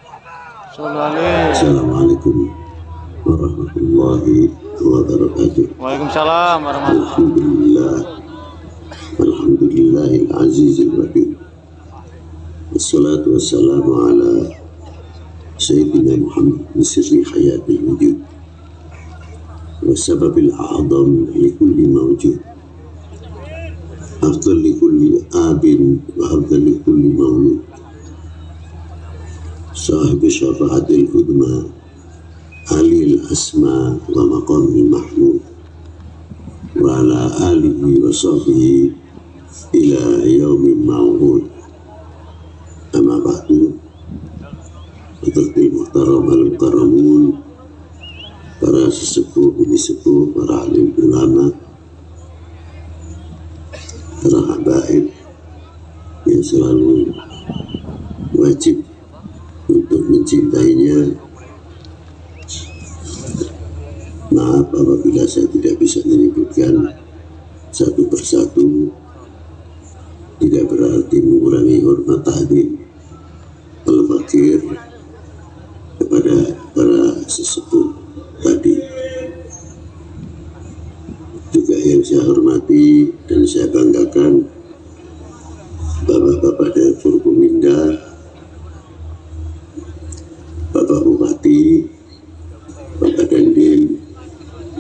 Assalamualaikum warahmatullahi wabarakatuh. Waalaikumsalam warahmatullahi wabarakatuh. Alhamdulillahil azizil wadud. Wassalatu wassalamu ala Sayyidina Muhammad sirri hayatil wujud wa sababil a'zam li kulli mawjud. Afdal li kulli abin wa afdal li kulli maulud. Sahib syafa'atil udma alil asma wa maqamil mahmud wa ala alihi wa sahbihi ila yaumin ma'ud. Amma ba'du. Hadratil muhtaram al-karamun, para sesepuh, bini sepuh, para alim ulama, para habaib yang selalu wajib untuk mencintainya. Maaf apabila saya tidak bisa menyebutkan satu persatu, tidak berarti mengurangi hormat tahdim al-fakir kepada para sesepuh tadi. Juga yang saya hormati dan saya banggakan bapak-bapak dari Forkominda, Bapak Bupati, Bapak Dandim,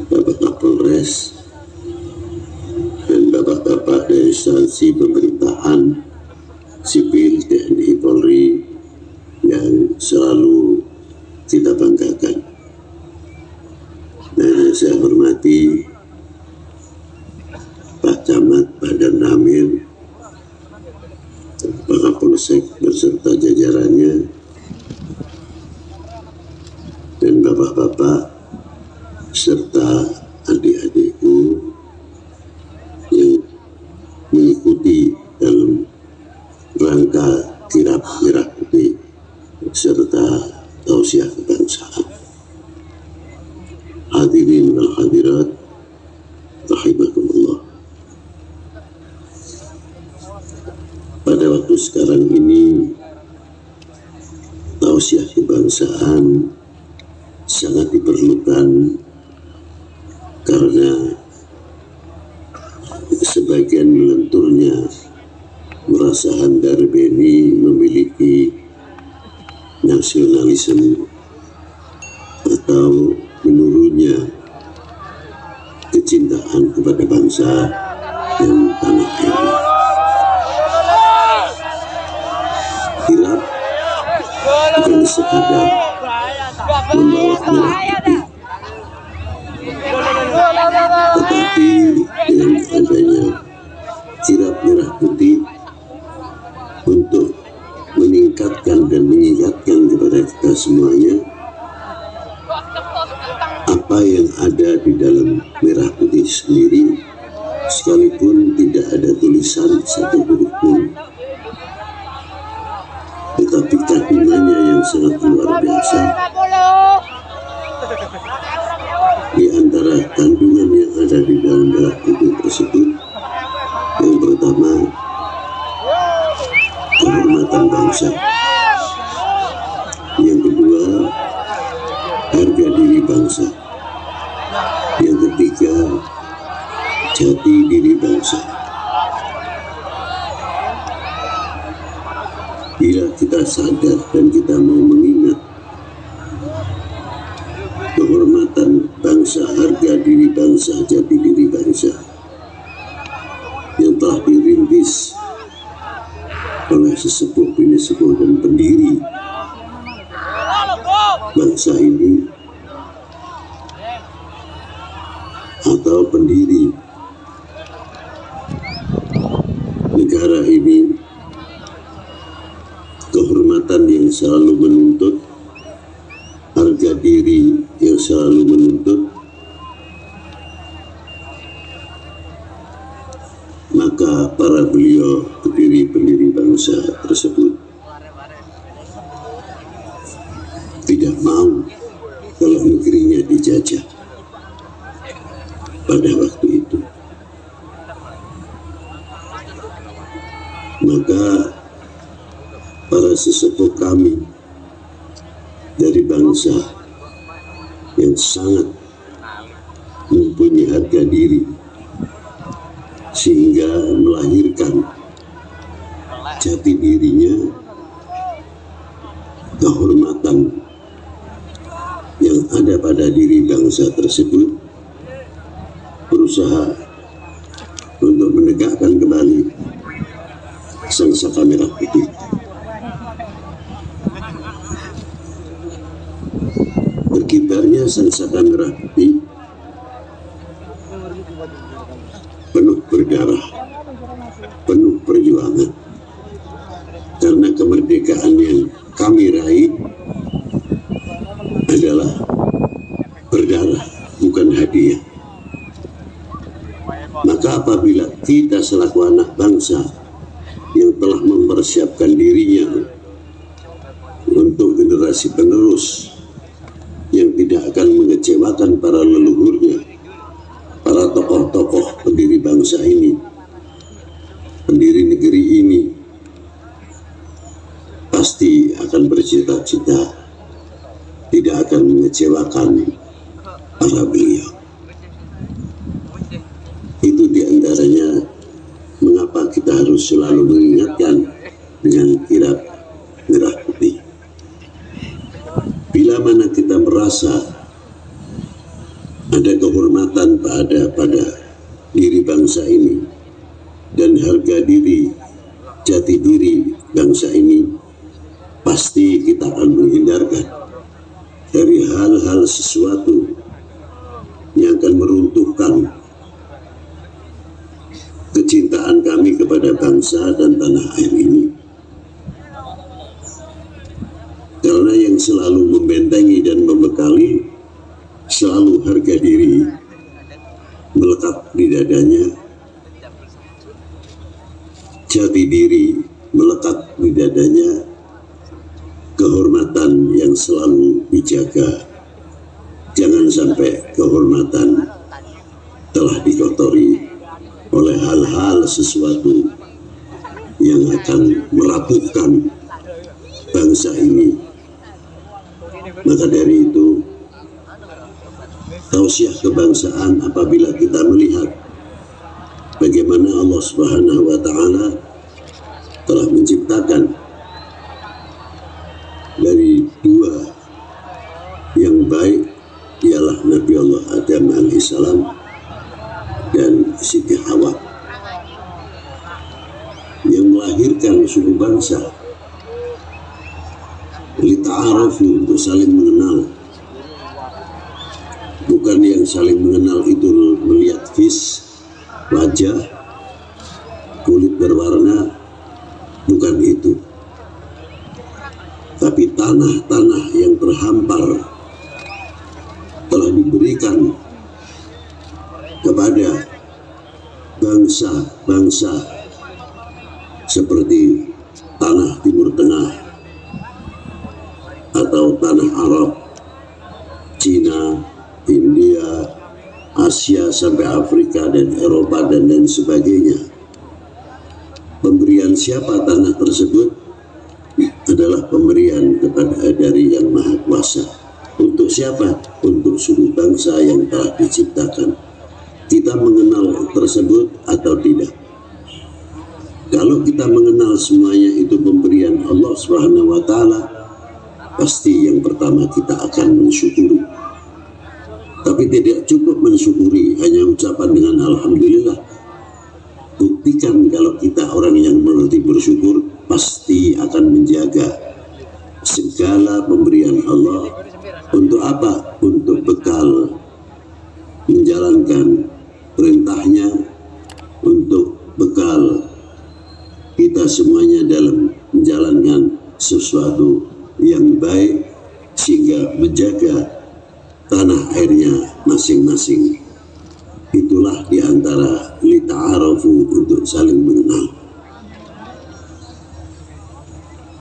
Bapak Kapolres, dan bapak-bapak dari instansi pemerintahan sipil TNI Polri yang selalu kita banggakan. Dan saya hormati Pak Camat, Pak Danramil, Pak Kapolsek beserta jajarannya, dan bapak-bapak serta adik-adikku yang mengikuti dalam rangka kirap merah putih serta tausiah kebangsaan. Hadirin wal hadirat rahimakumullah. Pada waktu sekarang ini tausiah kebangsaan sangat diperlukan karena sebagian melenturnya merasa Handar Beni memiliki nasionalisme atau menurunnya kecintaan kepada bangsa dan tanah air. Kirap bukan sekadar membawa merah putih, tetapi dengan adanya kirap merah putih untuk meningkatkan dan mengingatkan kepada kita semuanya apa yang ada di dalam merah putih sendiri, sekalipun tidak ada tulisan satu huruf pun, tetapi kandungannya yang sangat luar biasa. Di antara kandungan yang ada di dalam merah putih tersebut, yang pertama kehormatan bangsa, yang kedua harga diri bangsa, yang ketiga jati diri bangsa. Bila kita sadar dan kita mau mengingat kehormatan bangsa, harga diri bangsa, jati diri bangsa yang telah dirintis oleh sesepuh, bini sepuh dan pendiri bangsa ini atau pendiri negara ini, kehormatan yang selalu menuntut, harga diri yang selalu menuntut, maka para beliau pendiri bangsa tersebut tidak mau kalau negerinya dijajah pada waktu itu. Maka para sesepuh kami dari bangsa yang sangat mempunyai harga diri sehingga melahirkan jati dirinya, kehormatan yang ada pada diri bangsa tersebut, berusaha untuk menegakkan kembali sangsaka merah putih. Berkibarnya sangsaka merah putih penuh berdarah, penuh perjuangan, karena kemerdekaan yang kami raih adalah berdarah, bukan hadiah. Maka apabila kita selaku anak bangsa yang telah mempersiapkan dirinya untuk generasi penerus yang tidak akan mengecewakan para leluhurnya, para tokoh-tokoh pendiri bangsa ini, pendiri negeri ini, pasti akan bercita-cita tidak akan mengecewakan para beliau. Itu diantaranya mengapa kita harus selalu mengingatkan dengan kirap merah putih. Bila mana kita merasa ada kehormatan pada diri bangsa ini dan harga diri, jati diri bangsa ini, pasti kita akan menghindarkan dari hal-hal sesuatu yang akan meruntuhkan kecintaan kami kepada bangsa dan tanah air ini. Karena yang selalu membentengi dan membekali selalu harga diri melekat di dadanya, jati diri melekat di dadanya, kehormatan yang selalu dijaga. Jangan sampai kehormatan telah dikotori oleh hal-hal sesuatu yang akan merapuhkan bangsa ini. Maka dari itu, tausiah kebangsaan apabila kita melihat bagaimana Allah Subhanahu wa Ta'ala telah menciptakan dari dua yang baik, ialah Nabi Allah Adam alaihissalam dan Siti Hawa, yang melahirkan suku bangsa, lita'arafu, untuk saling mengenal. Bukan yang saling mengenal itu melihat face, wajah, kulit berwarna, bukan itu. Tapi tanah-tanah yang terhampar telah diberikan kepada bangsa-bangsa seperti tanah Timur Tengah atau tanah Arab, Cina, India, Asia sampai Afrika dan Eropa dan lain sebagainya. Pemberian siapa tanah tersebut adalah pemberian kepada dari Yang Maha Kuasa. Untuk siapa? Untuk suku bangsa yang telah diciptakan. Kita mengenal tersebut atau tidak? Kalau kita mengenal semuanya itu pemberian Allah Subhanahu wa Ta'ala, pasti yang pertama kita akan mensyukuri. Tapi tidak cukup mensyukuri hanya ucapan dengan alhamdulillah. Buktikan kalau kita orang yang mengerti bersyukur, pasti akan menjaga segala pemberian Allah. Untuk apa? Untuk bekal menjalankan perintahnya, untuk bekal kita semuanya dalam menjalankan sesuatu yang baik, sehingga menjaga tanah airnya masing-masing. Itulah diantara lita'arafu, untuk saling mengenal.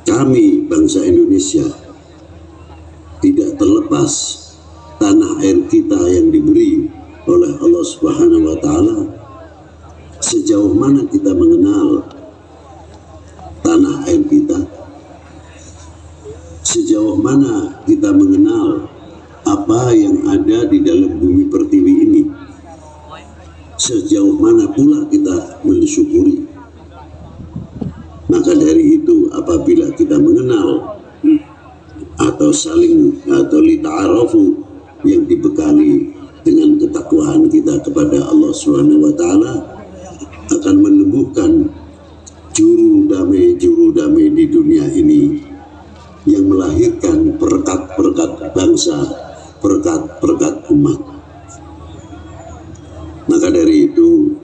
Kami bangsa Indonesia tidak terlepas tanah air kita yang diberi oleh Allah Subhanahu wa Ta'ala. Sejauh mana kita mengenal tanah air kita, sejauh mana kita mengenal apa yang ada di dalam bumi pertiwi ini, sejauh mana pula kita mensyukuri. Maka dari itu, apabila kita mengenal atau saling atau lita'arafu yang dibekali dengan ketakwaan kita kepada Allah Subhanahu wa taala, akan menumbuhkan juru damai di dunia ini yang melahirkan perekat-perekat bangsa, perekat-perekat umat. Maka dari itu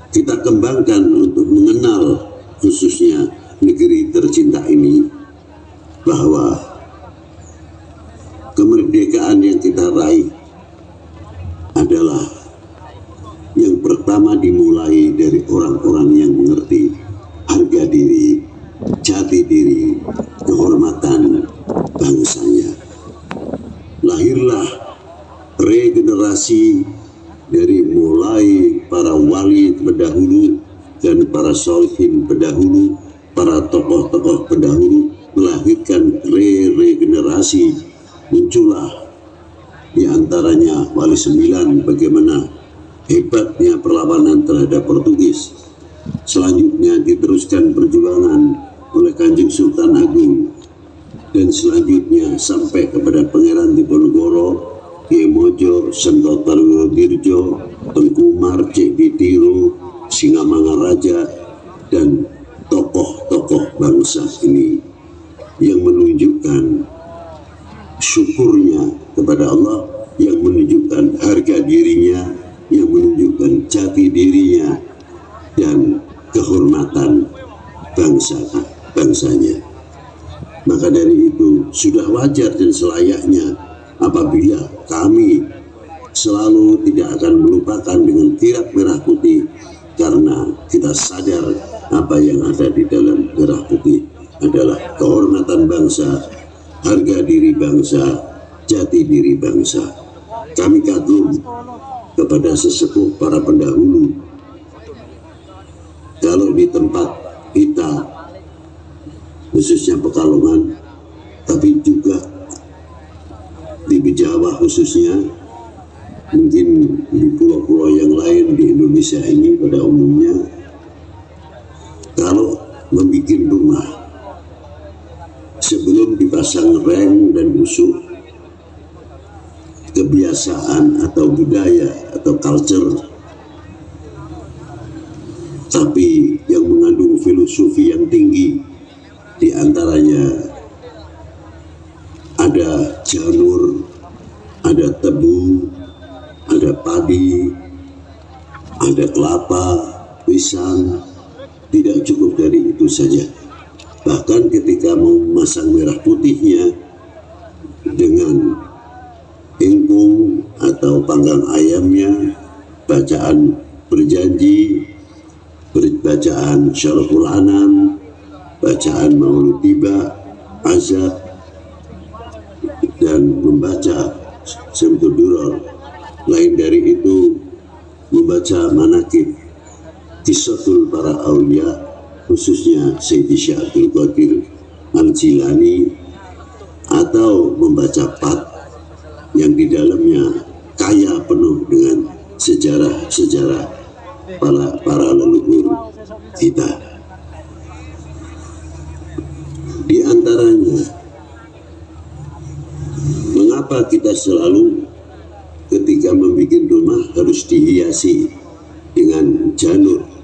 kita kembangkan untuk mengenal khususnya negeri tercinta ini, bahwa kemerdekaan yang kita raih adalah yang pertama dimulai dari orang-orang yang mengerti harga diri, jati diri, kehormatan bangsanya. Lahirlah regenerasi dari mulai para wali pendahulu dan para solihin pendahulu, para tokoh-tokoh pendahulu, melahirkan regenerasi. Muncullah di antaranya Wali Sembilan, bagaimana hebatnya perlawanan terhadap Portugis. Selanjutnya diteruskan perjuangan oleh Kanjeng Sultan Agung, dan selanjutnya sampai kepada Pangeran Diponegoro, Kiai Mojo, Sentotar Wirodirjo, Tengku Umar, Cek Ditiro, Singamangaraja, dan tokoh-tokoh bangsa ini yang menunjukkan syukurnya kepada Allah, yang menunjukkan harga dirinya, yang menunjukkan jati dirinya dan kehormatan bangsanya. Maka dari itu sudah wajar dan selayaknya apabila kami selalu tidak akan melupakan dengan tirak merah putih, karena kita sadar apa yang ada di dalam merah putih adalah kehormatan bangsa, harga diri bangsa, jati diri bangsa. Kami kagum kepada sesepuh para pendahulu. Kalau di tempat kita, khususnya Pekalongan, tapi juga di Jawa khususnya, mungkin di pulau-pulau yang lain di Indonesia ini pada umumnya, kalau membuat rumah sebelum dipasang reng dan busuk, kebiasaan atau budaya atau culture, tapi yang mengandung filosofi yang tinggi, di antaranya ada janur, ada tebu, ada padi, ada kelapa, pisang. Tidak cukup dari itu saja. Bahkan ketika mau memasang merah putihnya dengan ingkung atau panggang ayamnya, bacaan berjanji, bacaan syaraful anam, bacaan maulud tiba, azab, dan membaca Syamsul Durar. Lain dari itu, membaca manakib Kisatul para awliya, khususnya Sayyidi Syekh Abdul Qadir Al-Jilani, atau membaca Pat yang di dalamnya kaya penuh dengan sejarah-sejarah para leluhur kita. Di antaranya, mengapa kita selalu ketika membuat rumah harus dihiasi dengan janur?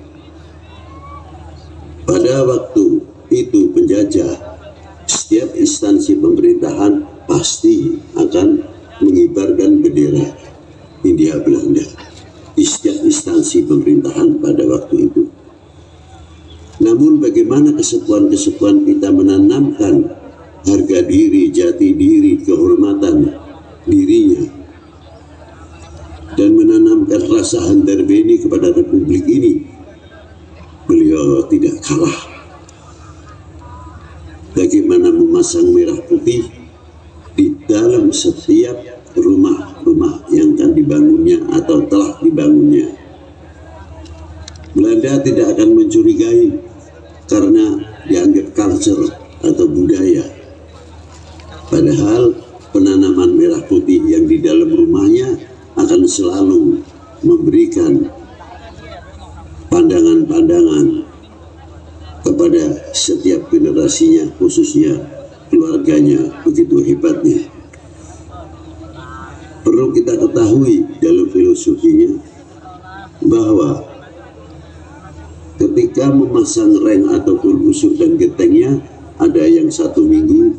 Pada waktu itu penjajah, setiap instansi pemerintahan pasti akan mengibarkan bendera Hindia Belanda di setiap instansi pemerintahan pada waktu itu. Namun bagaimana kesepuan-kesepuan kita menanamkan harga diri, jati diri, kehormatan dirinya, dan menanamkan rasa handarbeni kepada republik ini, beliau tidak kalah. Bagaimana memasang merah putih di dalam setiap rumah-rumah yang akan dibangunnya atau telah dibangunnya. Belanda tidak akan mencurigai karena dianggap culture atau budaya kepada setiap generasinya, khususnya keluarganya, begitu hebatnya. Perlu kita ketahui dalam filosofinya bahwa ketika memasang reng ataupun usuk dan gentengnya, ada yang 1 minggu,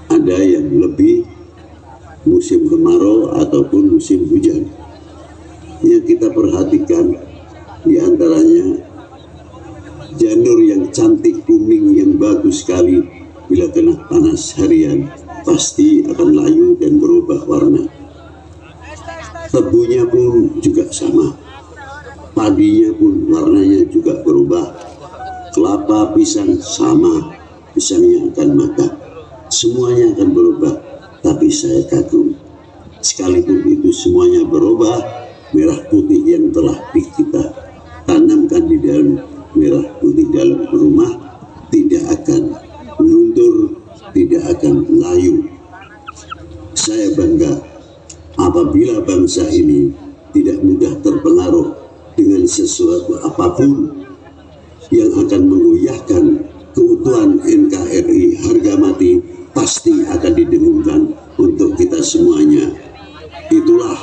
ada yang lebih, musim kemarau ataupun musim hujan. Yang kita perhatikan diantaranya janur yang cantik kuning yang bagus sekali, bila kena panas harian pasti akan layu dan berubah warna. Tebunya pun juga sama, padinya pun warnanya juga berubah. Kelapa, pisang sama, pisangnya akan maka, semuanya akan berubah. Tapi saya kagum, sekalipun itu semuanya berubah, merah putih yang telah kita tanamkan di dalam merah putih dalam rumah tidak akan luntur, tidak akan layu. Saya bangga apabila bangsa ini tidak mudah terpengaruh dengan sesuatu apapun yang akan mengoyahkan keutuhan NKRI. Harga mati pasti akan didengungkan untuk kita semuanya. Itulah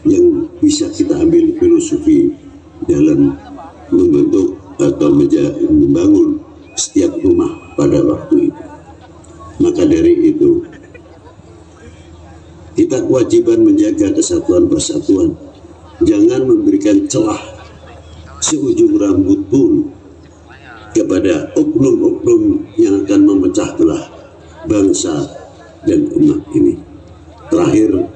yang bisa kita ambil filosofi dalam membentuk atau membangun setiap rumah pada waktu itu. Maka dari itu kita kewajiban menjaga kesatuan persatuan. Jangan memberikan celah seujung rambut pun kepada oknum-oknum yang akan memecah belah bangsa dan umat ini. Terakhir,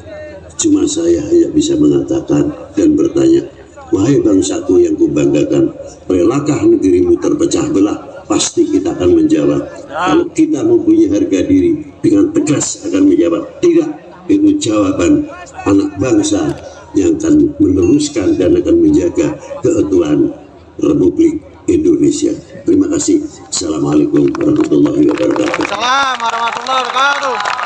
cuma saya hanya bisa mengatakan dan bertanya, wahai bangsaku yang kubanggakan, relakah negerimu terpecah belah? Pasti kita akan menjawab. Kalau kita mempunyai harga diri, dengan tegas akan menjawab tidak. Itu jawaban anak bangsa yang akan meneruskan dan akan menjaga keutuhan Republik Indonesia. Terima kasih. Assalamualaikum warahmatullahi wabarakatuh. Assalamualaikum warahmatullahi wabarakatuh.